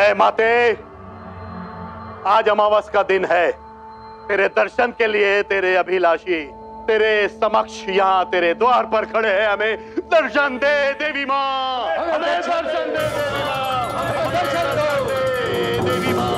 जय माते, आज अमावस का दिन है। तेरे दर्शन के लिए तेरे अभिलाषी तेरे समक्ष यहाँ तेरे द्वार पर खड़े हैं। हमें दर्शन दे देवी माँ, हमें दर्शन दे देवी माँ, हमें दर्शन दे देवी माँ।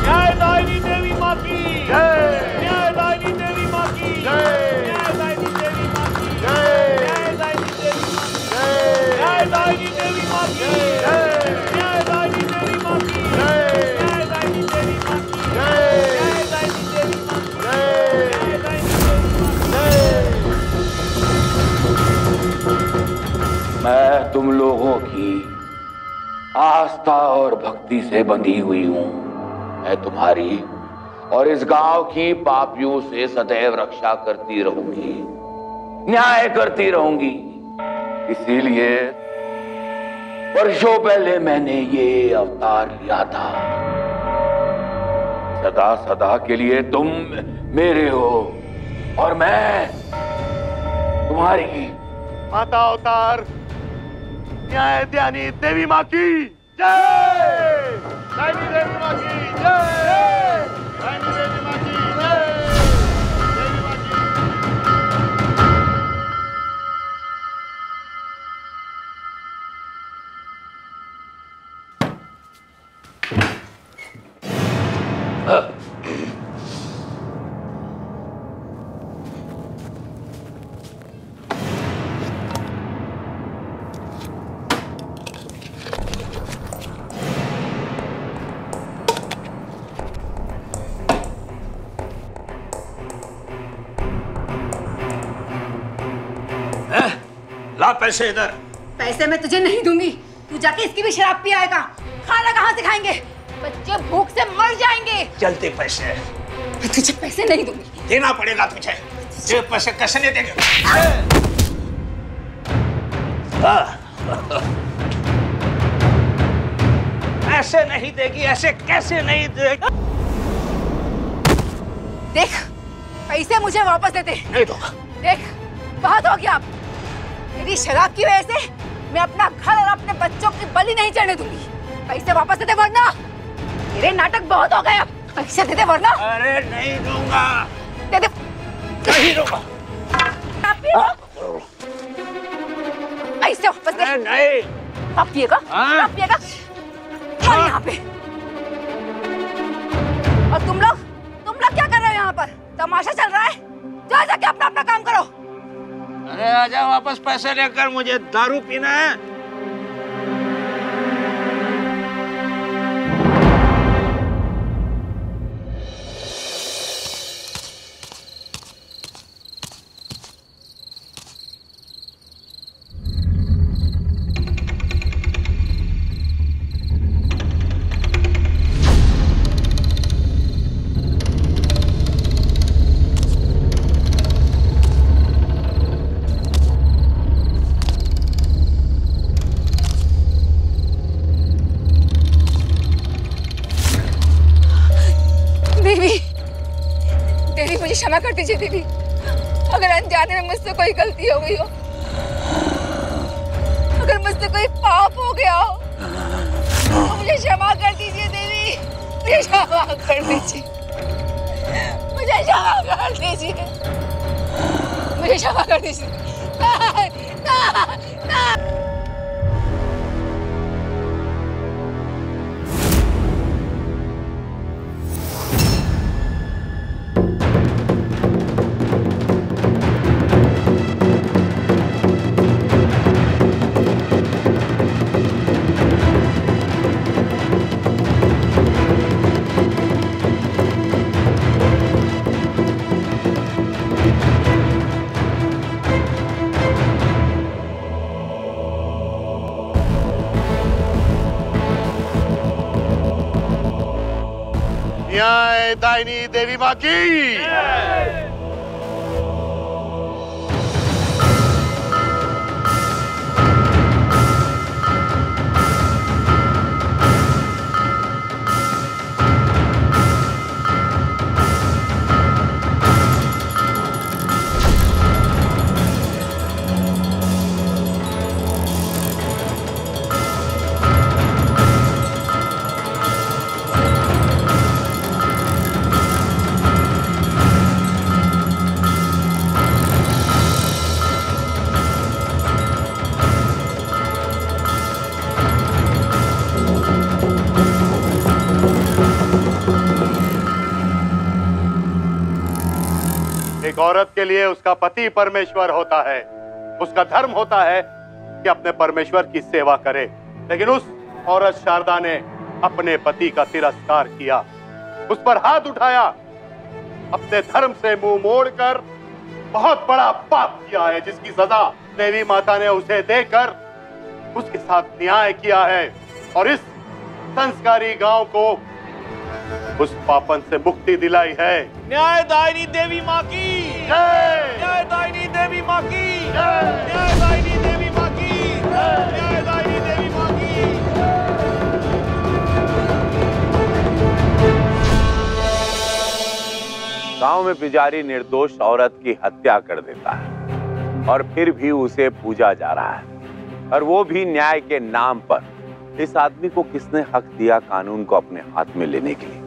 न्यायदायिनी देवी माँ की जय, न्यायदायिनी देवी माँ की जय, न्यायदायिनी देवी माँ की जय, न्यायदायिनी देवी माँ की जय, न्यायदायिनी देवी माँ की जय, न्यायदायिनी देवी माँ की जय, न्यायदायिनी देवी माँ की जय, न्यायदायिनी देवी माँ की जय, न्यायदायिनी देवी माँ की जय। मैं तुम लोगों की आस्था और भक्ति से बंधी हुई हूँ। मैं तुम्हारी और इस गांव की पापियों से सदैव रक्षा करती रहूंगी, न्याय करती रहूंगी। इसीलिए वर्षों पहले मैंने ये अवतार लिया था। सदा सदा के लिए तुम मेरे हो और मैं तुम्हारी। माता अवतार न्यायदायिनी देवी माँ की जय, न्यायदायिनी देवी माँ की जय, न्यायदायिनी देवी माँ की जय, देवी माँ की। ला पैसे इधर। पैसे मैं तुझे नहीं दूंगी। तू जाके इसकी भी शराब पी आएगा। खाना कहाँ से खाएंगे? बच्चे भूख से मर जाएंगे। चलते पैसे। मैं तुझे पैसे नहीं दूंगी। देना पड़ेगा तुझे। ये पैसे कैसे नहीं देंगे? ऐसे नहीं देगी, ऐसे कैसे नहीं देगी? देख, पैसे मुझे वापस दे दे। नहीं दूंगा। देख, बहुत हो गया। तेरी शराब की वजह से मैं अपना घर और अपने बच्चों की बलि नहीं चढ़ने दूंगी। पैसे वापस दे दे वरना तेरे नाटक बहुत हो गए। अब पैसे दे दे वरना। अरे नहीं दूंगा। दे दे। नहीं दूंगा। पैसे वापस दे। नहीं। आप पिएगा? आप पिएगा? और यहाँ पे। और तुम लोग क्या कर रहे हो यहाँ पर? तमाशा चल रहा है? जा जाके अपना अपना काम करो। अरे आजा वापस पैसे लेकर, मुझे दारू पीना है। क्षमा कर दीजिए देवी, अगर अनजाने में मुझसे कोई गलती हो गई हो, अगर मुझसे कोई पाप हो गया हो, तो मुझे क्षमा कर दीजिए देवी। मुझे क्षमा कर दीजिए, मुझे क्षमा कर दीजिए, मुझे क्षमा कर दीजिए। न्यायदायिनी देवी माँ की एक औरत के लिए उसका पति परमेश्वर होता है। उसका धर्म होता है कि अपने परमेश्वर की सेवा करे, लेकिन उस औरत शारदा ने अपने पति का तिरस्कार किया, उस पर हाथ उठाया, अपने धर्म से मुंह मोड़कर बहुत बड़ा पाप किया है, जिसकी सजा देवी माता ने उसे देकर उसके साथ न्याय किया है और इस संस्कारी गांव को उस पापन से मुक्ति दिलाई है। न्यायदायिनी देवी माँ की जय। न्यायदायिनी देवी माँ की न्यायदायिनी देवी माँ की न्यायदायिनी देवी माँ की। गांव में पुजारी निर्दोष औरत की हत्या कर देता है और फिर भी उसे पूजा जा रहा है, और वो भी न्याय के नाम पर। इस आदमी को किसने हक दिया कानून को अपने हाथ में लेने के लिए?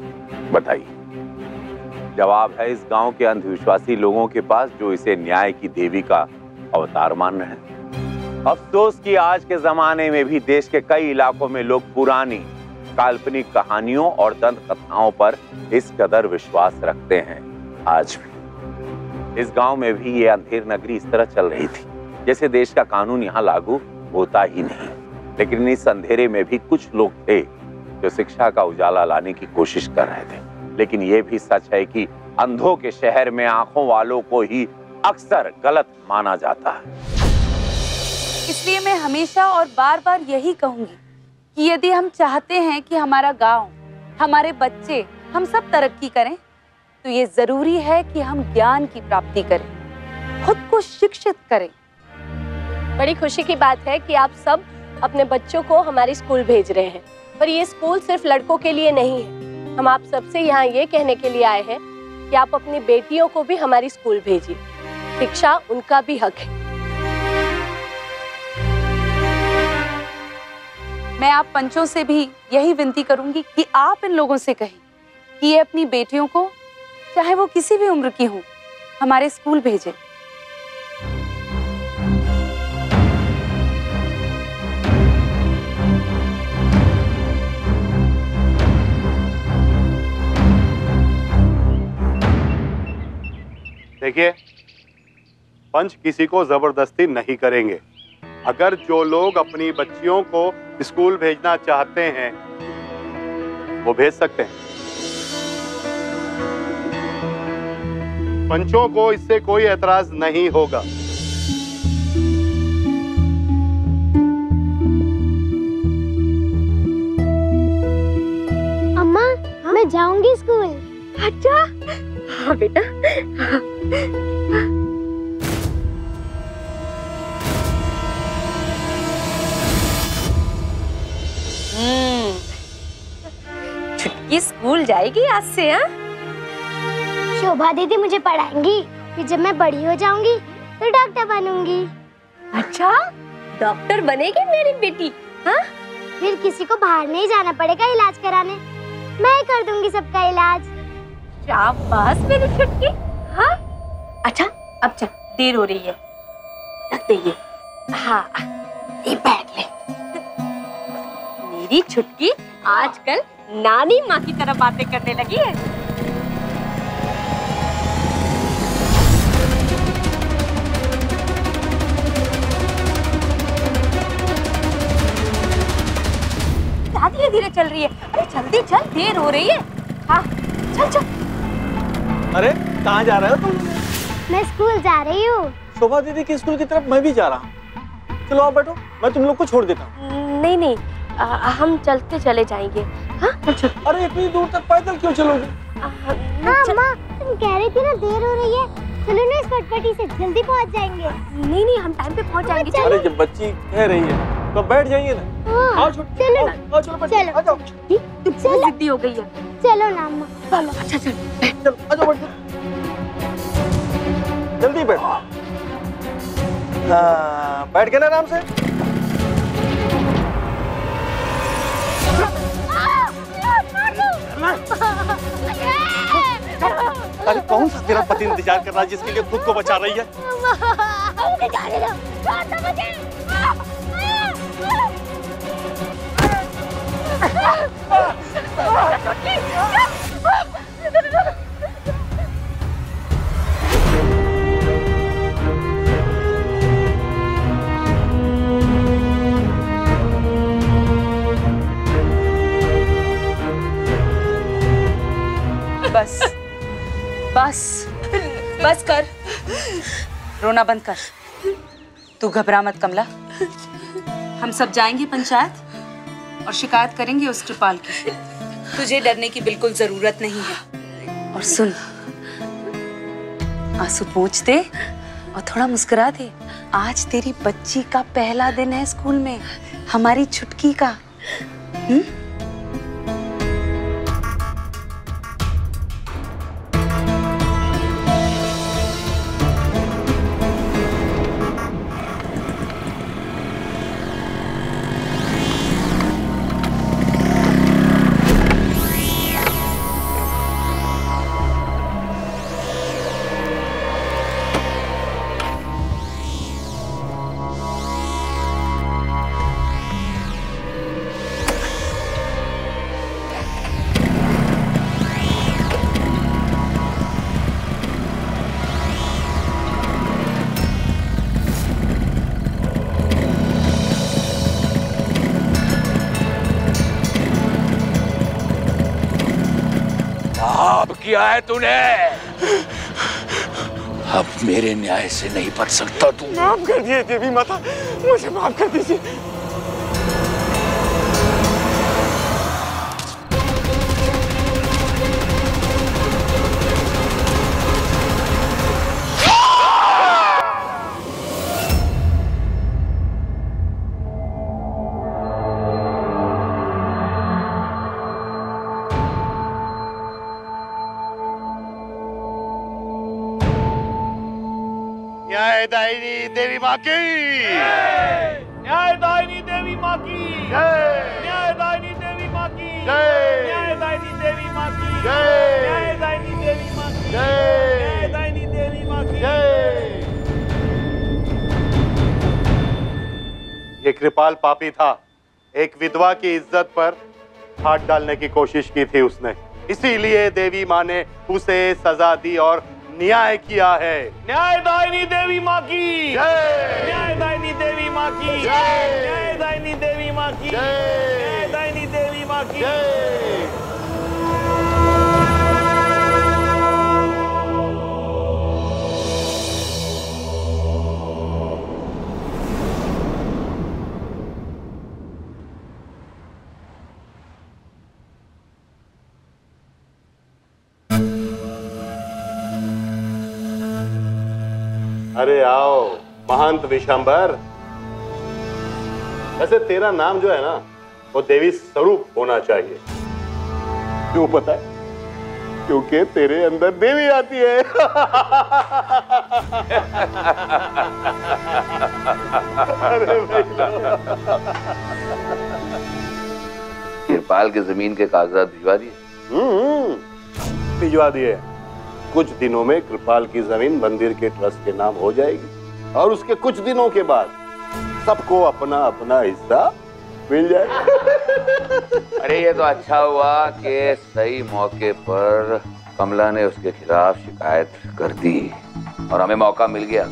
बताइए। जवाब है इस गांव के अंधविश्वासी लोगों के पास, जो इसे न्याय की देवी का अवतार मान रहे हैं। अफसोस कि आज के जमाने में भी देश के कई इलाकों में लोग पुरानी काल्पनिक कहानियों और दंत कथाओं पर इस कदर विश्वास रखते हैं। आज भी इस गांव में भी ये अंधेर नगरी इस तरह चल रही थी जैसे देश का कानून यहाँ लागू होता ही नहीं। लेकिन इस अंधेरे में भी कुछ लोग थे जो शिक्षा का उजाला लाने की कोशिश कर रहे थे। लेकिन ये भी सच है कि अंधों के शहर में आंखों वालों को ही अक्सर गलत माना जाता है। इसलिए मैं हमेशा और बार बार यही कहूंगी कि यदि हम चाहते हैं कि हमारा गांव, हमारे बच्चे, हम सब तरक्की करें, तो ये जरूरी है कि हम ज्ञान की प्राप्ति करें, खुद को शिक्षित करें। बड़ी खुशी की बात है कि आप सब अपने बच्चों को हमारे स्कूल भेज रहे हैं, पर ये स्कूल सिर्फ लड़कों के लिए नहीं है। हम आप सबसे यहाँ ये कहने के लिए आए हैं कि आप अपनी बेटियों को भी हमारी स्कूल भेजिए। शिक्षा उनका भी हक है। मैं आप पंचों से भी यही विनती करूंगी कि आप इन लोगों से कहें कि ये अपनी बेटियों को, चाहे वो किसी भी उम्र की हों, हमारे स्कूल भेजें। देखिए, पंच किसी को जबरदस्ती नहीं करेंगे। अगर जो लोग अपनी बच्चियों को स्कूल भेजना चाहते हैं वो भेज सकते हैं। पंचों को इससे कोई एतराज नहीं होगा। अम्मा, मैं जाऊंगी स्कूल। अच्छा, हाँ बेटा। छुटकी स्कूल जाएगी आज से। हाँ, शोभा दीदी मुझे पढ़ाएंगी, फिर जब मैं बड़ी हो जाऊंगी तो डॉक्टर बनूंगी। अच्छा, डॉक्टर बनेगी मेरी बेटी? हाँ, फिर किसी को बाहर नहीं जाना पड़ेगा इलाज कराने, मैं कर दूंगी सबका इलाज। शाबाश मेरी छुटकी। हाँ, अच्छा अब चल, देर हो रही है, रख दे ये। हाँ, ये बैग ले। मेरी छुटकी आजकल नानी माँ की तरह बातें करने लगी है। धीरे धीरे चल रही है। अरे जल्दी चल, देर हो रही है। हाँ, चल चल। अरे कहाँ जा रहे हो तुम? मैं स्कूल जा रही हूँ। शोभा दीदी की स्कूल की तरफ मैं भी जा रहा हूँ। चलो आप बैठो, मैं तुम लोग को छोड़ देता हूँ। नहीं नहीं, हम चलते चले जाएंगे। हाँ, अरे इतनी दूर तक पैदल क्यों चलोगे? हाँ अम्मा, तुम कह रही थी ना देर हो रही है, चलो ना इस फटफटी से जल्दी पहुँच जाएंगे। नहीं नहीं, हम टाइम पे पहुँच जाएंगे। अरे जब बच्ची कह रही है तो बैठ जाइए ना। हाँ, आओ छोटी, चलो आओ, चलो बैठो, आ जाओ। तुम बहुत जिद्दी हो गई है। चलो ना अम्मा, चलो। अच्छा चल, चलो आ जाओ, बैठो, जल्दी बैठो। हाँ, बैठ गए ना आराम से। अरे कौन सा तेरा पति इंतजार कर रहा है जिसके लिए खुद को बचा रही है? बस कर, रोना बंद कर। तू घबरा मत कमला, हम सब जाएंगे पंचायत और शिकायत करेंगे उस कृपाल की। तुझे डरने की बिल्कुल जरूरत नहीं है। और सुन, आंसू पोंछ दे और थोड़ा मुस्कुरा दे। आज तेरी बच्ची का पहला दिन है स्कूल में, हमारी छुटकी का। किया है तूने, अब मेरे न्याय से नहीं बच सकता तू। माफ कर दिए देवी माता, मुझे माफ कर दीजिए। न्यायदायिनी देवी माँ की, न्यायदायिनी देवी माँ की, न्यायदायिनी देवी माँ की, न्यायदायिनी देवी माँ की, न्यायदायिनी देवी माँ की, न्यायदायिनी देवी माँ की। ये कृपाल पापी था, एक विधवा की इज्जत पर हाथ डालने की कोशिश की थी उसने, इसीलिए देवी माँ ने उसे सजा दी और न्याय किया है। न्यायदायिनी देवी माँ की, न्यायदायिनी देवी माँ की, न्यायदायिनी देवी माँ की, न्यायदायिनी देवी माँ की। अरे आओ महंत विशंबर। वैसे तेरा नाम जो है ना, वो देवी स्वरूप होना चाहिए। क्यों पता है? क्योंकि तेरे अंदर देवी आती है। अरे कृपाल की जमीन के कागजात भिजवा दिए? भिजवा दिए। कुछ दिनों में कृपाल की जमीन मंदिर के ट्रस्ट के नाम हो जाएगी और उसके कुछ दिनों के बाद सबको अपना अपना हिस्सा मिल जाएगा। अरे ये तो अच्छा हुआ कि सही मौके पर कमला ने उसके खिलाफ शिकायत कर दी और हमें मौका मिल गया,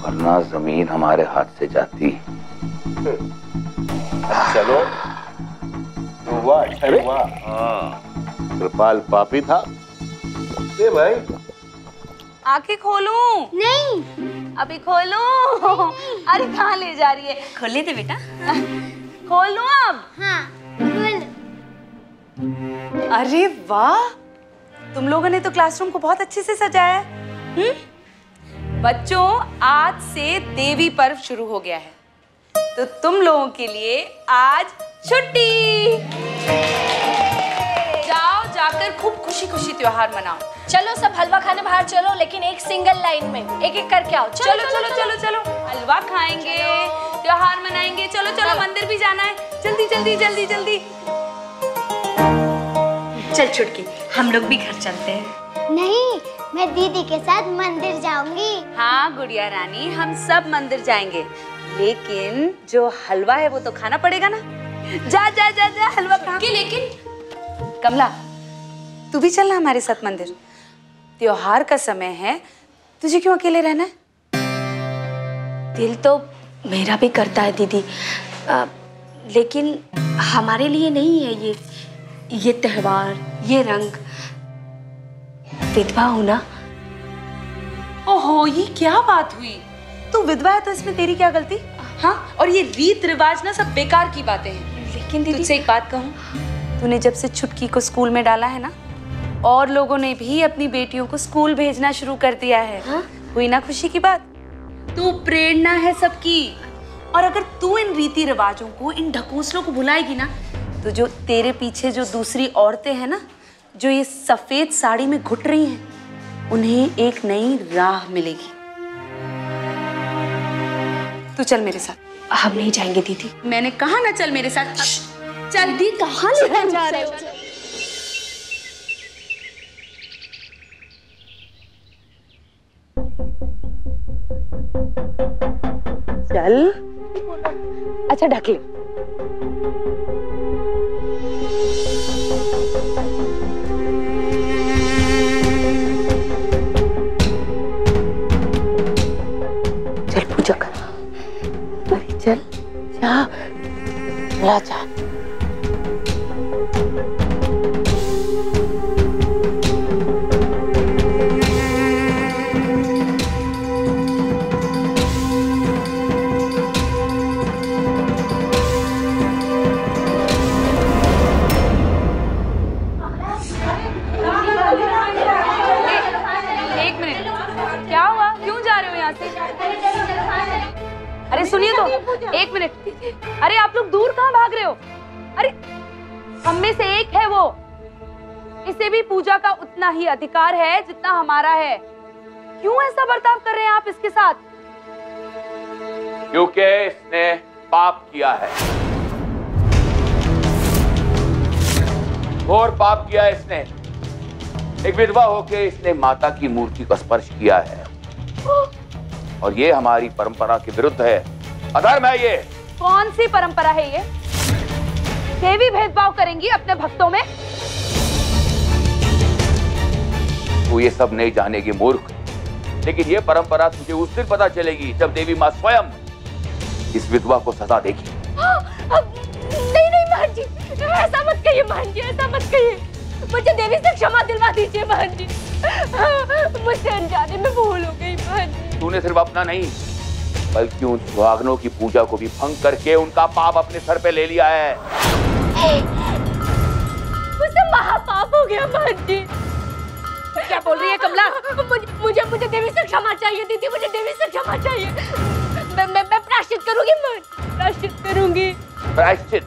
वरना जमीन हमारे हाथ से जाती। चलो हुआ, अच्छा हुआ। कृपाल पापी था। ए भाई, आंखें खोलूं? नहीं। अभी खोलूं? अरे कहाँ ले जा रही है? खोल दे बेटा। खोलूं अब? हाँ, खोल। अरे वाह, तुम लोगों ने तो क्लासरूम को बहुत अच्छे से सजाया है। बच्चों, आज से देवी पर्व शुरू हो गया है, तो तुम लोगों के लिए आज छुट्टी। जाओ, जाकर खूब खुशी खुशी त्योहार मनाओ। चलो सब हलवा खाने बाहर चलो, लेकिन एक सिंगल लाइन में एक एक करके आओ। चलो चलो चलो चलो, हलवा खाएंगे, त्योहार मनाएंगे। चलो चलो, मंदिर भी जाना है। जल्दी जल्दी जल्दी जल्दी। चल छुटकी, हम लोग भी घर चलते हैं। नहीं, मैं दीदी के साथ मंदिर जाऊंगी। हाँ गुड़िया रानी, हम सब मंदिर जाएंगे, लेकिन जो हलवा है वो तो खाना पड़ेगा ना। जा जा जा जा, हलवा खा के। लेकिन कमला, तू भी चलना हमारे साथ मंदिर। त्योहार का समय है, तुझे क्यों अकेले रहना है? दिल तो मेरा भी करता है दीदी, लेकिन हमारे लिए नहीं है ये त्योहार, ये रंग। विधवा हूँ ना। ओहो, ये क्या बात हुई? तू विधवा है तो इसमें तेरी क्या गलती? हाँ, और ये रीत रिवाज ना सब बेकार की बातें हैं। लेकिन दीदी, तुझसे एक बात कहूँ, तूने जब से छुटकी को स्कूल में डाला है ना, और लोगों ने भी अपनी बेटियों को स्कूल भेजना शुरू कर दिया है। हाँ? हुई ना खुशी की बात? तू प्रेरणा है सबकी। और अगर तू इन रीति रिवाजों को, इन ढकोसलों को भुलाएगी ना, तो जो तेरे पीछे जो दूसरी औरतें हैं ना, जो ये सफेद साड़ी में घुट रही हैं, उन्हें एक नई राह मिलेगी। तू चल मेरे साथ। हम नहीं जाएंगे दीदी। मैंने कहा ना चल मेरे साथ। चल। दी कहाँ ले जा रहे हो? चल। अच्छा ढक ले। चल पूजा कर। अरे चल जा, ला जा। अरे सुनिए तो, एक मिनट। अरे आप लोग दूर कहाँ भाग रहे हो? अरे हम में से एक है वो, इसे भी पूजा का उतना ही अधिकार है जितना हमारा है। क्यों ऐसा बर्ताव कर रहे हैं आप इसके साथ? क्योंकि इसने पाप किया है, घोर पाप किया है इसने। एक विधवा होके इसने माता की मूर्ति को स्पर्श किया है, और ये हमारी परंपरा के विरुद्ध है, अधर्म है ये। कौन सी परंपरा है ये? देवी भेदभाव करेंगी अपने भक्तों में? तू ये सब नहीं जानेगी मूर्ख, लेकिन ये परंपरा तुझे उस दिन पता चलेगी जब देवी माँ स्वयं इस विधवा को सजा देगी। नहीं नहीं मान जी, ऐसा मत कहिए मान जी, ऐसा मत कहिए। मुझे देवी से क्षमा दिलवा दीजिए मान जी। मुझसे अनजाने में भूल हो गई मान जी। तूने सिर्फ अपना नहीं, बल्कि उन सुहागनों की पूजा को भी भंग करके उनका पाप अपने सर पे ले लिया है। मुझसे महापाप हो गया मान जी। क्या बोल रही है कमला? मुझे देवी से क्षमा चाहिए दीदी, मुझे देवी से क्षमा चाहिए। मैं प्रायश्चित करूंगी मान, प्रायश्चित करूंगी। प्रायश्चित?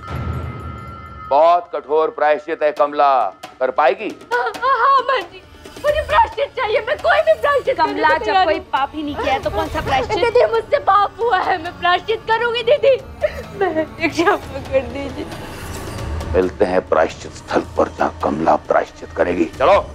बहुत कठोर प्रायश्चित है कमला, कर पाएगी? हाँ मान जी, मुझे प्रायश्चित चाहिए। मैं कोई भी प्रायश्चित कमला, जब कोई पाप ही नहीं किया है तो कौन सा प्रायश्चित? दीदी मुझसे पाप हुआ है, मैं प्रायश्चित करूंगी दीदी। मैं क्षमा कर दीजिए। मिलते हैं प्रायश्चित स्थल पर जहाँ कमला प्रायश्चित करेगी। चलो।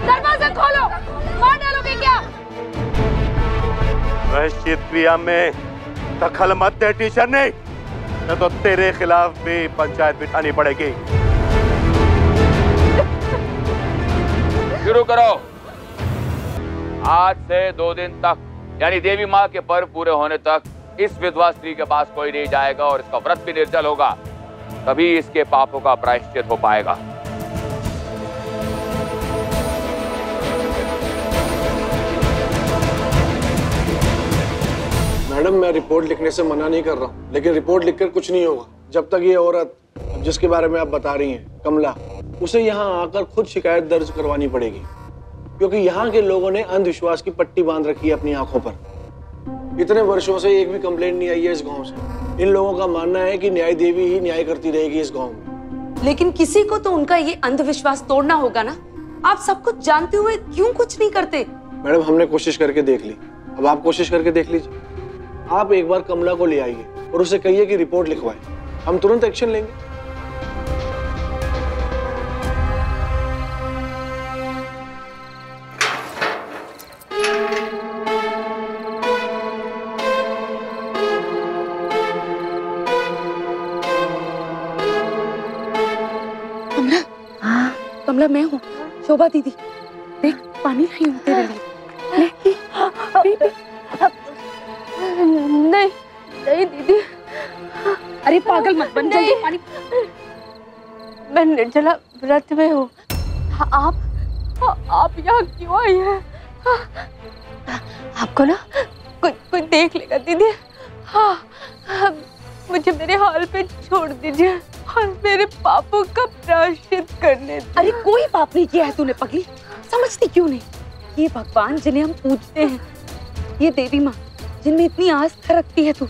दरवाजा खोलो, मार डालोगे क्या? प्रायश्चित क्रिया में दखल मत दे टीचर ने, नहीं तो तेरे खिलाफ भी पंचायत बिठानी पड़ेगी। शुरू करो। आज से 2 दिन तक, यानी देवी माँ के पर्व पूरे होने तक इस विधवा स्त्री के पास कोई नहीं जाएगा और इसका व्रत भी निर्जल होगा, तभी इसके पापों का प्रायश्चित हो पाएगा। मैडम, मैं रिपोर्ट लिखने से मना नहीं कर रहा हूँ, लेकिन रिपोर्ट लिखकर कुछ नहीं होगा जब तक ये औरत जिसके बारे में आप बता रही हैं, कमला, उसे यहाँ आकर खुद शिकायत दर्ज करवानी पड़ेगी, क्योंकि यहाँ के लोगों ने अंधविश्वास की पट्टी बांध रखी है अपनी आंखों पर। इतने वर्षों से एक भी कंप्लेंट नहीं आई है इस गांव से। इन लोगों का मानना है कि न्याय देवी ही न्याय करती रहेगी इस गांव में। लेकिन किसी को तो उनका ये अंधविश्वास तोड़ना होगा ना। आप सब कुछ जानते हुए क्यों कुछ नहीं करते? मैडम, हमने कोशिश करके देख ली, अब आप कोशिश करके देख लीजिए। आप एक बार कमला को ले आइए और उसे कहिए कि रिपोर्ट लिखवाए, हम तुरंत एक्शन लेंगे। कमला, कमला मैं हूँ, शोभा दीदी। देख पानी लाई हूँ तेरे लिए। नहीं नहीं दीदी, अरे पागल मत बन, जल्दी पानी। मैं निर्जला व्रत में हूँ। आप यहाँ क्यों आई हैं? आपको ना कोई देख लेगा दीदी। हाँ, मुझे मेरे हाल पे छोड़ दीजिए और मेरे पापों का प्रायश्चित करने दीजिए। अरे कोई पाप नहीं किया है तूने पगली, समझती क्यों नहीं? ये भगवान जिन्हें हम पूजते हैं, ये देवी माँ जिनमें इतनी आस्था रखती है तू,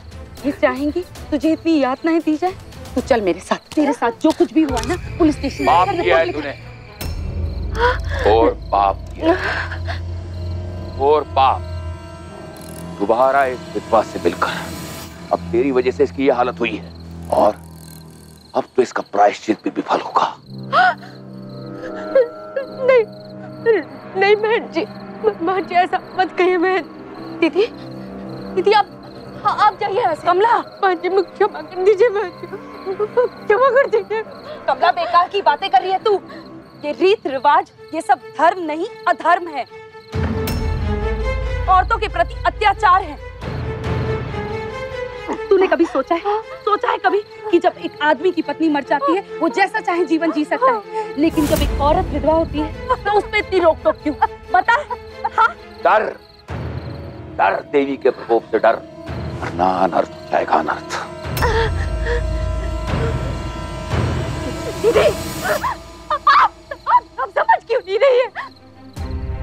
ये चाहेंगी तुझे इतनी यातनाएं दी जाए? तू चल मेरे साथ, तेरे साथ जो कुछ भी हुआ ना पुलिस स्टेशन पाप किया है तूने, और पाप किया, और पाप। दोबारा इस विधवा से मिलकर अब तेरी वजह से इसकी ये हालत हुई है, और अब तो इसका प्रायश्चित भी विफल होगा। नहीं बहन जी, ऐसा मत कहिए बहन। दीदी आप जाइए यहाँ से। कमला, बहन जी मुझे क्षमा कर दीजिए, बहन जी क्षमा कर दीजिए। कमला बेकार की बातें कर रही है तू। ये रीत रिवाज, ये सब धर्म नहीं अधर्म है, औरतों के प्रति अत्याचार है। तूने कभी सोचा है कभी कि जब एक आदमी की पत्नी मर जाती है वो जैसा चाहे जीवन जी सकता है, लेकिन जब एक औरत विधवा होती है तो उस पे इतनी रोक टोक क्यों? बता। हाँ? डर देवी के प्रकोप से डर, वरना अनर्थ हो जाएगा, अनर्थ। दीदी, आप समझ क्यों नहीं रही है?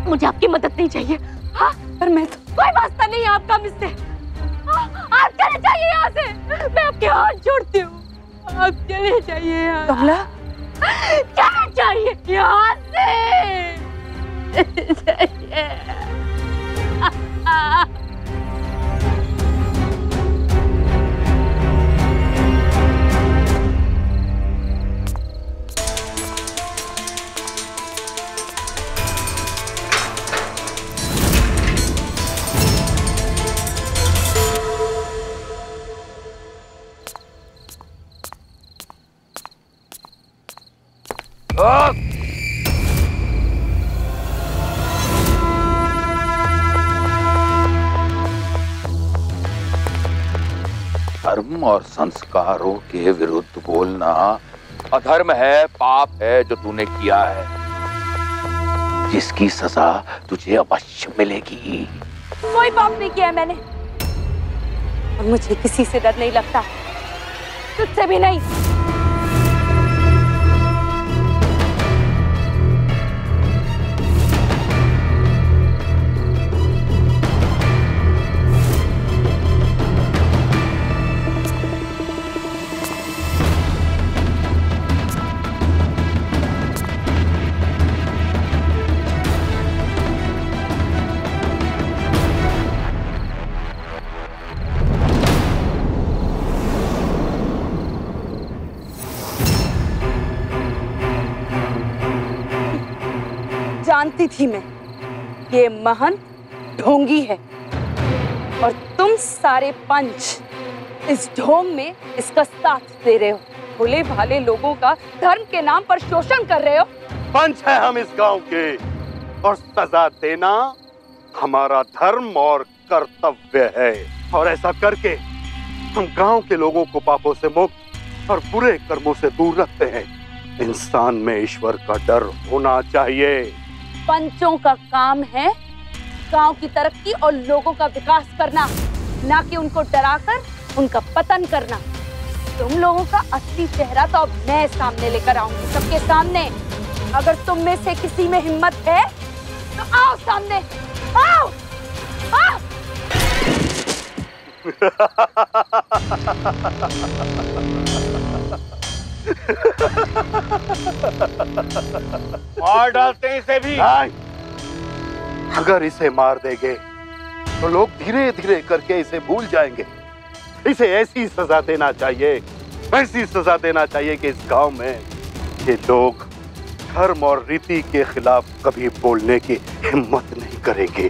मुझे आपकी मदद नहीं चाहिए। हाँ, पर मैं तो कोई वास्ता नहीं है आपका मुझसे। आप चले जाइए यहाँ से, मैं आपके हाथ जोड़ती हूँ। आप चले जाइए यहाँ। कमला, चले जाइए यहाँ से। धर्म और संस्कारों के विरुद्ध बोलना अधर्म है, पाप है जो तूने किया है, जिसकी सजा तुझे अवश्य मिलेगी। कोई पाप नहीं किया है मैंने, और मुझे किसी से डर नहीं लगता, तुझसे भी नहीं। जानती थी मैं ये महंत ढोंगी है, और तुम सारे पंच इस ढोंग में इसका साथ दे रहे हो। भोले भाले लोगों का धर्म के नाम पर शोषण कर रहे हो। पंच है हम इस गांव के, और सजा देना हमारा धर्म और कर्तव्य है। और ऐसा करके हम गांव के लोगों को पापों से मुक्त और बुरे कर्मों से दूर रखते हैं। इंसान में ईश्वर का डर होना चाहिए। पंचों का काम है गांव की तरक्की और लोगों का विकास करना, ना कि उनको डराकर उनका पतन करना। तुम लोगों का असली चेहरा तो अब मैं सामने लेकर आऊंगी, सबके सामने। अगर तुम में से किसी में हिम्मत है तो आओ सामने, आओ, आओ। मार डालते हैं इसे भी। अगर इसे मार देंगे तो लोग धीरे धीरे करके इसे भूल जाएंगे। इसे ऐसी सजा देना चाहिए, ऐसी सजा देना चाहिए कि इस गांव में ये लोग धर्म और रीति के खिलाफ कभी बोलने की हिम्मत नहीं करेंगे।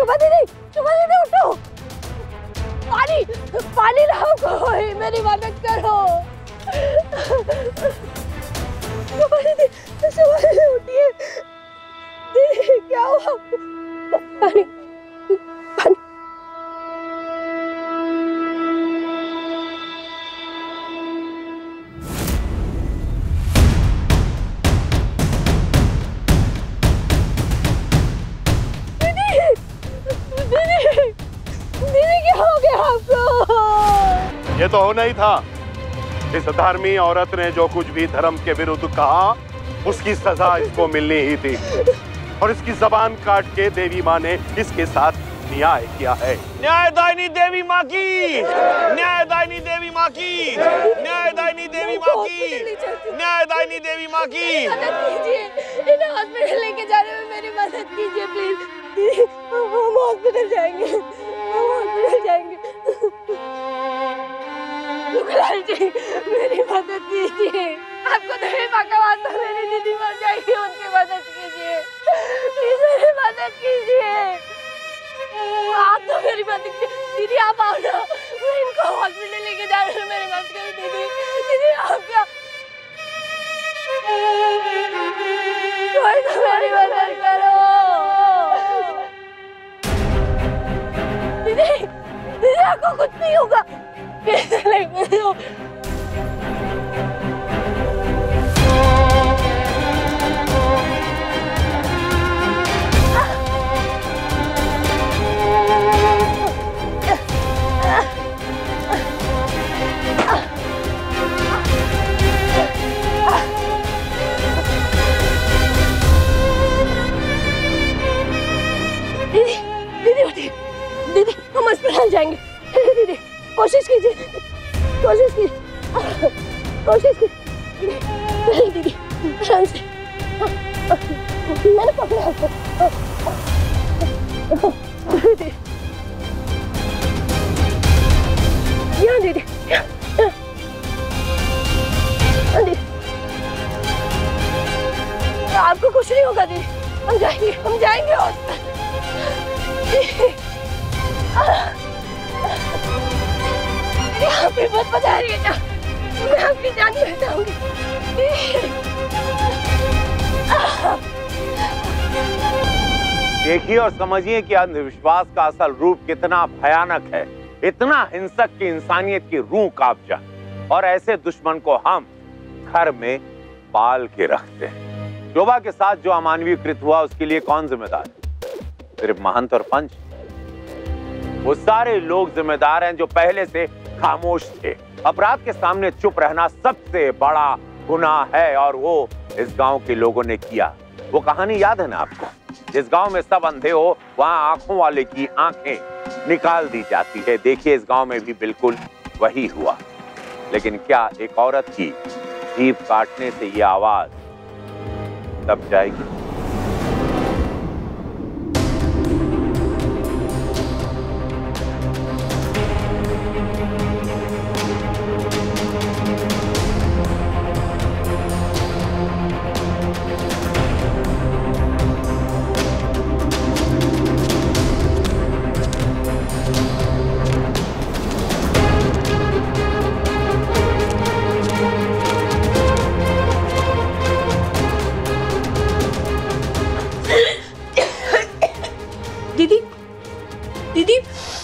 शोभा दीदी उठो, पानी लाओ, कोई मेरी मदद करो। शोभा दीदी उठिए, दीदी क्या हुआ? पानी। दीदी क्या हो गया आपको? ये तो होना ही था। इस धर्मी औरत ने जो कुछ भी धर्म के विरुद्ध कहा उसकी सजा इसको मिलनी ही थी, और इसकी जबान काट के देवी माँ ने इसके साथ न्याय किया है। न्यायदायिनी देवी माँ की, न्यायदायिनी देवी माँ की, न्यायदायिनी देवी माँ की, न्यायदायिनी देवी माँ की। मदद कीजिए, इन्हें हॉस्पिटल लेके जाने में मेरी मदद कीजिए प्लीज। हम हॉस्पिटल जाएंगे, दुखलाल जी मेरी मदद कीजिए। आपको देवी माँ का वास्ता, मेरी दीदी मर जाएगी, उनकी मदद कीजिए प्लीज, मेरी मदद कीजिए। आप तो मेरी मदद कीजिए दीदी, आप आओ ना, मैं इनको हॉस्पिटल लेके जा रही हूँ, मेरी मदद करो दीदी आप क्या, कोई तो मेरी मदद करो दीदी आपको कुछ नहीं होगा। दीदी हम अस्पताल जाएंगे। दीदी कोशिश कीजिए दीदी, आराम से, मैंने पकड़ा आपको। दीदी यहाँ दीदी, आपको कुछ नहीं होगा दीदी, हम जाएंगे हॉस्पिटल। आप हिम्मत बचा रही है ना, मैं आपकी जान बचाऊंगी। देखिए और समझिए कि अंधविश्वास का असल रूप कितना भयानक है, इतना हिंसक कि इंसानियत की रूह कांप जाए। और ऐसे दुश्मन को हम घर में पाल के रखते हैं। शोभा के साथ जो अमानवीय कृत्य हुआ उसके लिए कौन जिम्मेदार है? सिर्फ महंत और पंच? वो सारे लोग जिम्मेदार हैं जो पहले से खामोश थे। अपराध के सामने चुप रहना सबसे बड़ा गुनाह है, और वो इस गांव के लोगों ने किया। वो कहानी याद है ना आपको? जिस गांव में सब अंधे हो वहां आंखों वाले की आंखें निकाल दी जाती है। देखिए इस गांव में भी बिल्कुल वही हुआ। लेकिन क्या एक औरत की जीभ काटने से ये आवाज दब जाएगी?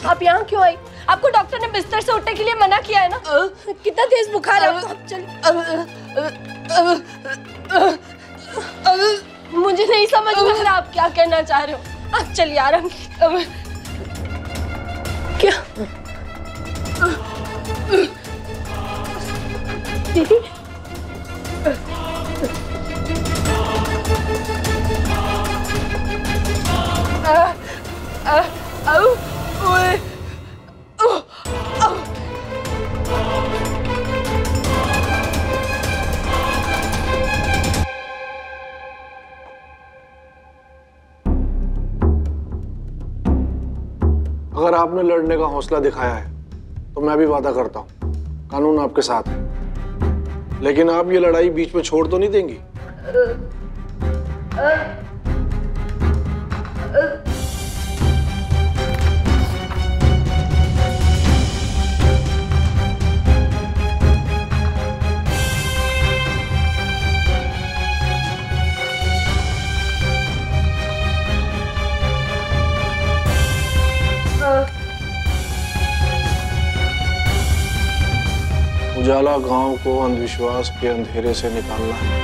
आप यहाँ क्यों आई? आपको डॉक्टर ने बिस्तर से उठने के लिए मना किया है ना? कितना तेज बुखार है आपको? मुझे नहीं समझ में आ रहा आप क्या कहना चाह रहे हो। आप चलिए आराम। क्या दीदी? अगर आपने लड़ने का हौसला दिखाया है तो मैं भी वादा करता हूँ कानून आपके साथ है, लेकिन आप ये लड़ाई बीच में छोड़ तो नहीं देंगी? उजाला गांव को अंधविश्वास के अंधेरे से निकालना है।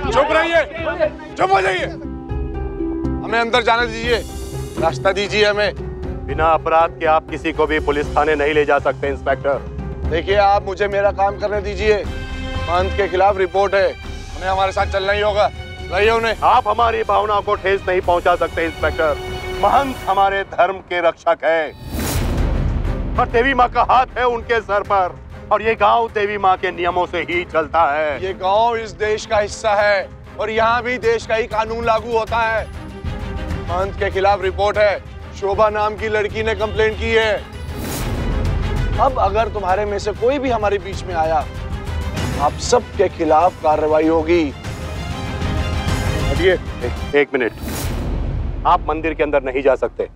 चुप रहिए, चुप हो जाइए। हमें अंदर जाने दीजिए, रास्ता दीजिए हमें। बिना अपराध के आप किसी को भी पुलिस थाने नहीं ले जा सकते इंस्पेक्टर। देखिए, आप मुझे मेरा काम करने दीजिए। महंत के खिलाफ रिपोर्ट है, हमें हमारे साथ चलना ही होगा। लाइए उन्हें। आप हमारी भावनाओं को ठेस नहीं पहुंचा सकते इंस्पेक्टर। महंत हमारे धर्म के रक्षक है और देवी माँ का हाथ है उनके सर पर, और ये गांव देवी माँ के नियमों से ही चलता है। ये गांव इस देश का हिस्सा है और यहाँ भी देश का ही कानून लागू होता है। महंत के खिलाफ रिपोर्ट है, शोभा नाम की लड़की ने कंप्लेंट की है। अब अगर तुम्हारे में से कोई भी हमारे बीच में आया, आप सब के खिलाफ कार्रवाई होगी। एक मिनट, आप मंदिर के अंदर नहीं जा सकते।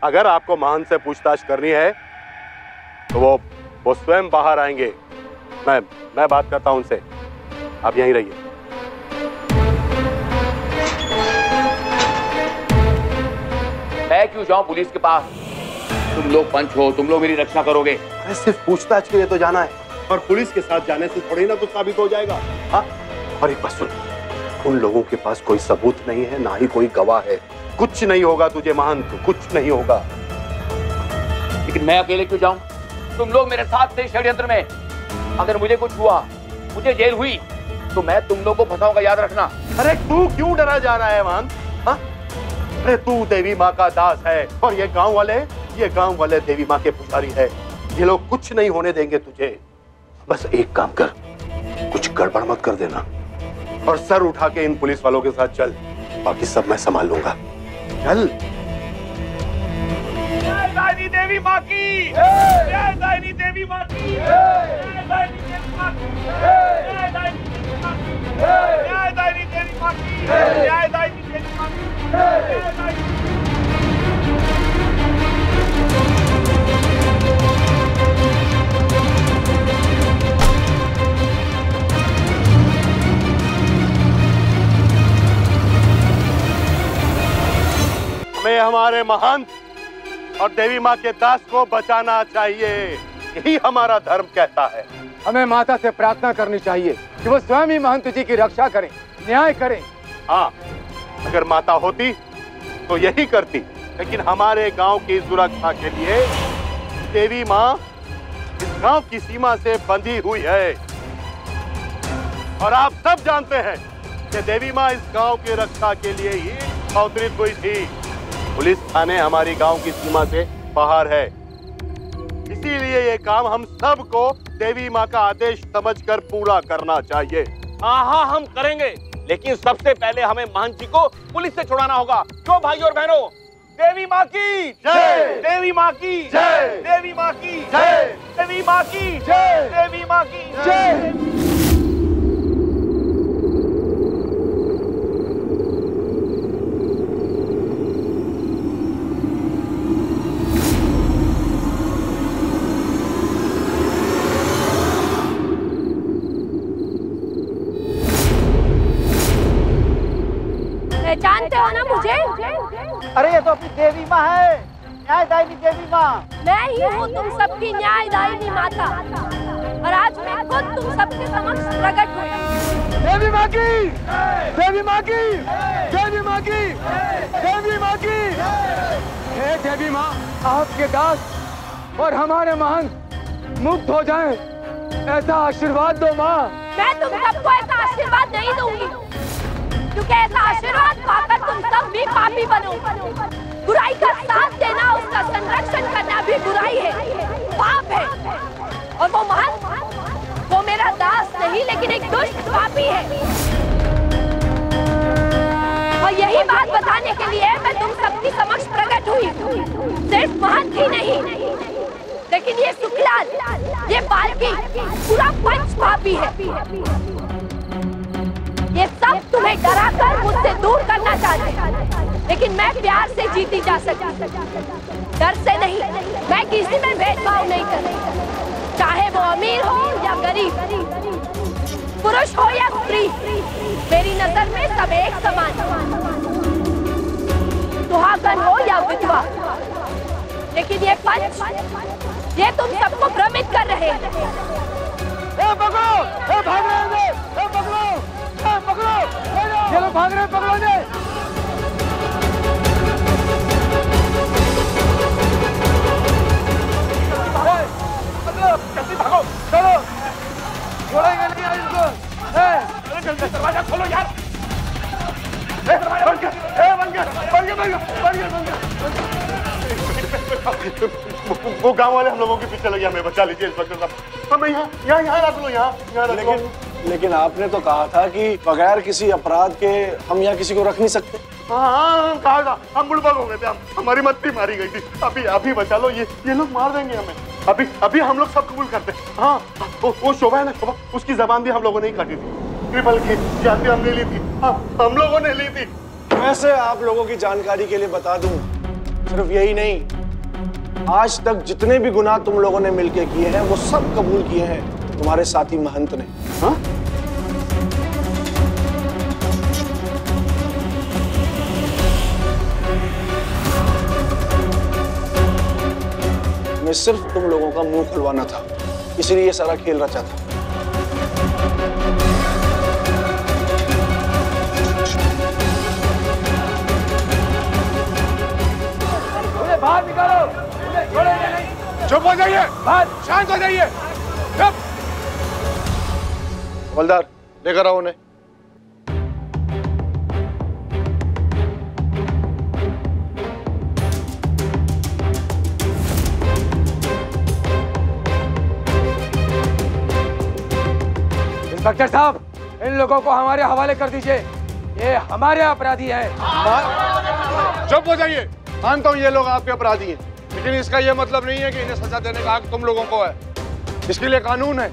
अगर आपको महंत से पूछताछ करनी है तो वो स्वयं बाहर आएंगे। मैं बात करता हूं उनसे, आप यहीं रहिए। मैं क्यों जाऊं पुलिस के पास? तुम लोग पंच हो, तुम लोग मेरी रक्षा करोगे। अरे सिर्फ पूछताछ के लिए तो जाना है, और पुलिस के साथ जाने से थोड़ी ना कुछ साबित हो जाएगा। हाँ, और एक बात सुन, उन लोगों के पास कोई सबूत नहीं है, ना ही कोई गवाह है। कुछ नहीं होगा तुझे महंत, कुछ नहीं होगा। लेकिन मैं अकेले क्यों जाऊं? तुम लोग मेरे साथ थे षड्यंत्र में। अगर मुझे कुछ हुआ, मुझे जेल हुई, तो मैं तुम लोग को फंसाऊंगा, याद रखना। अरे तू क्यों डरा जा रहा है महंत? हाँ? अरे तू देवी माँ का दास है, और ये गांव वाले देवी माँ के पुजारी है। ये लोग कुछ नहीं होने देंगे तुझे। बस एक काम कर, कुछ गड़बड़ मत कर देना, और सर उठा के इन पुलिस वालों के साथ चल। बाकी सब मैं संभाल लूंगा। चल। जय दायनी देवी माँ की, जय दायनी देवी माँ की, जय दायनी देवी माँ की, जय दायनी देवी माँ की, जय दायनी देवी माँ की, जय दायनी देवी माँ की, जय दायनी। हमें हमारे महंत और देवी माँ के दास को बचाना चाहिए, यही हमारा धर्म कहता है। हमें माता से प्रार्थना करनी चाहिए कि वो स्वयं ही महंत जी की रक्षा करें, न्याय करें। हाँ, अगर माता होती तो यही करती, लेकिन हमारे गांव की सुरक्षा के लिए देवी माँ इस गांव की सीमा से बंधी हुई है, और आप सब जानते हैं कि देवी माँ इस गांव की रक्षा के लिए ही अवतरित हुई थी। पुलिस थाने हमारी गांव की सीमा से बाहर है, इसीलिए ये काम हम सबको देवी माँ का आदेश समझकर पूरा करना चाहिए। हाँ, हम करेंगे, लेकिन सबसे पहले हमें महंत जी को पुलिस से छुड़ाना होगा। क्यों भाई और बहनों? देवी माँ की जय, देवी माँ की जय, देवी माँ की जय, देवी माँ की जय, देवी माँ की जय। जानते हो ना मुझे? अरे ये तो अपनी देवी माँ है, न्यायदायिनी देवी माँ। मैं ही हूँ तुम सबकी न्यायदायिनी माता, और आज मैं खुद तुम सबके समक्ष प्रकट हुई। देवी माँ की, देवी माँ की, देवी माँ की, देवी माँ की। हे देवी माँ, आपके दास और हमारे महंत मुक्त हो जाएं, ऐसा आशीर्वाद दो माँ। मैं तुम सबको ऐसा आशीर्वाद नहीं दूंगी, क्योंकि ऐसा आशीर्वाद पाकर तुम सब भी पापी बनो। बुराई का साथ देना, उसका संरक्षण करना भी बुराई है, पाप है। और वो महंत, वो मेरा दास नहीं, लेकिन एक दुष्ट पापी है। और यही बात बताने के लिए मैं तुम सबकी समक्ष प्रकट हुई। सिर्फ महंत ही नहीं, लेकिन ये सुखलाल, ये बाल्की, पूरा पंच पापी है। ये सब तुम्हें डराकर मुझसे दूर करना चाहते, लेकिन मैं प्यार से जीती जा सकती, डर से नहीं। मैं किसी में भेदभाव नहीं करती, चाहे वो अमीर हो या गरीब, पुरुष पुरुष हो या स्त्री, मेरी नजर में सब एक समान। सुहागन हो या विधवा, लेकिन ये पंच, ये तुम सबको भ्रमित कर रहे हैं। पकड़ो, भाग रहे हैं, पकड़ो, पकड़ो, ये लोग भाग रहे हैं, पकड़ो ने। जल्दी भागो, चलो, छोड़ेंगे नहीं यार इसको। अरे जल्दी दरवाजा खोलो यार। दरवाजा बंद कर, बंद कर, बंद कर, बंद कर, बंद कर, बंद कर। वो गांव वाले हम लोगों के पीछे लगे, हमें बचा लीजिए इंस्पेक्टर साहब। हमें यहाँ रख लो, यहाँ रख लो। लेकिन आपने तो कहा था कि बगैर किसी अपराध के हम यहाँ किसी को रख नहीं सकते। हाँ कहा था, हम बुड़बक हो गए थे, हमारी मत्ती मारी गई थी। अभी बचा लो, ये लोग मार देंगे हमें। अभी हम लोग सब कबूल करते। हाँ वो शोभा है ना, शोभा, उसकी जबान भी हम लोगों ने ही काटी थी। ट्रिपल की जाति हमने ली थी। हाँ हम लोगों ने ली थी। वैसे आप लोगों की जानकारी के लिए बता दूं, सिर्फ यही नहीं, आज तक जितने भी गुनाह तुम लोगों ने मिलके किए हैं वो सब कबूल किए हैं तुम्हारे साथी महंत ने। हाँ? मैं सिर्फ तुम लोगों का मुंह खुलवाना था, इसलिए ये सारा खेल रचा था। बाहर निकालो, चुप हो जाइए, शांत हो जाइए। चुप। हवलदार लेकर आओ उन्हें। इंस्पेक्टर साहब, इन लोगों को हमारे हवाले कर दीजिए, ये हमारे अपराधी हैं। चुप हो जाइए। मानता हूँ ये लोग आपके अपराधी हैं, लेकिन इसका ये मतलब नहीं है कि इन्हें सजा देने का हक तुम लोगों को है। इसके लिए कानून है।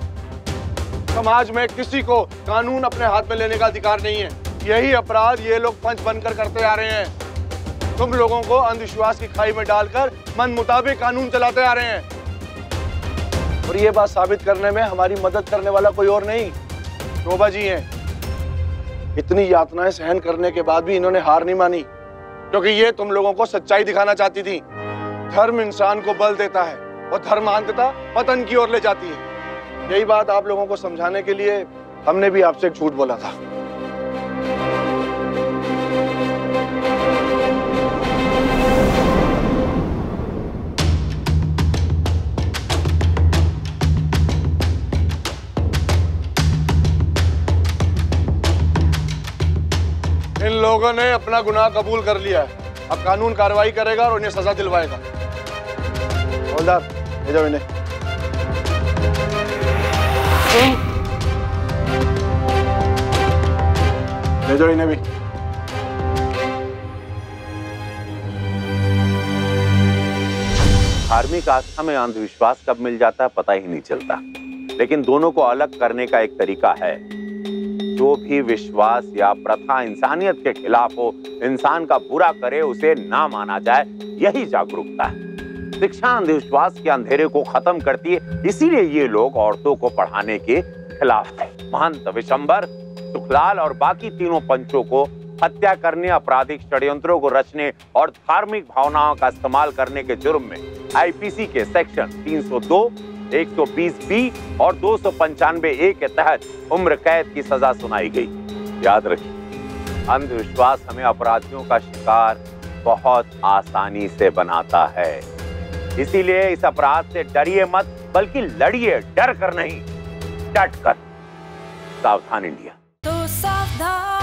समाज में किसी को कानून अपने हाथ में लेने का अधिकार नहीं है। यही अपराध ये लोग पंच बनकर करते आ रहे हैं। तुम लोगों को अंधविश्वास की खाई में डालकर मन मुताबिक कानून चलाते आ रहे हैं। और ये बात साबित करने में हमारी मदद करने वाला कोई और नहीं, शोभा जी हैं। इतनी यातनाएं सहन करने के बाद भी इन्होंने हार नहीं मानी, क्योंकि ये तुम लोगों को सच्चाई दिखाना चाहती थी। धर्म इंसान को बल देता है और धर्मांधता पतन की ओर ले जाती है। यही बात आप लोगों को समझाने के लिए हमने भी आपसे एक झूठ बोला था। इन लोगों ने अपना गुनाह कबूल कर लिया है। अब कानून कार्रवाई करेगा और उन्हें सजा दिलवाएगा। हवलदार ले जाओ इन्हें। ले जाओ इन्हें भी। धार्मिक आस्था में अंधविश्वास कब मिल जाता है पता ही नहीं चलता, लेकिन दोनों को अलग करने का एक तरीका है। जो भी विश्वास या प्रथा इंसानियत के खिलाफ हो, इंसान का बुरा करे, उसे ना माना जाए, यही जागरूकता है। शिक्षा अंधविश्वास के अंधेरे को खत्म करती है, इसीलिए ये लोग औरतों को पढ़ाने के खिलाफ थे। महंत विशंबर, सुखलाल और बाकी तीनों पंचों को हत्या करने, आपराधिक षड्यंत्रों को रचने और धार्मिक भावनाओं का इस्तेमाल करने के जुर्म में आईपीसी के सेक्शन 302, 120B और 295A के तहत उम्र कैद की सजा सुनाई गई। याद रखिए, अंधविश्वास हमें अपराधियों का शिकार बहुत आसानी से बनाता है। इसीलिए इस अपराध से डरिए मत, बल्कि लड़िए, डर कर नहीं, डट कर। सावधान इंडिया। तो सावधान।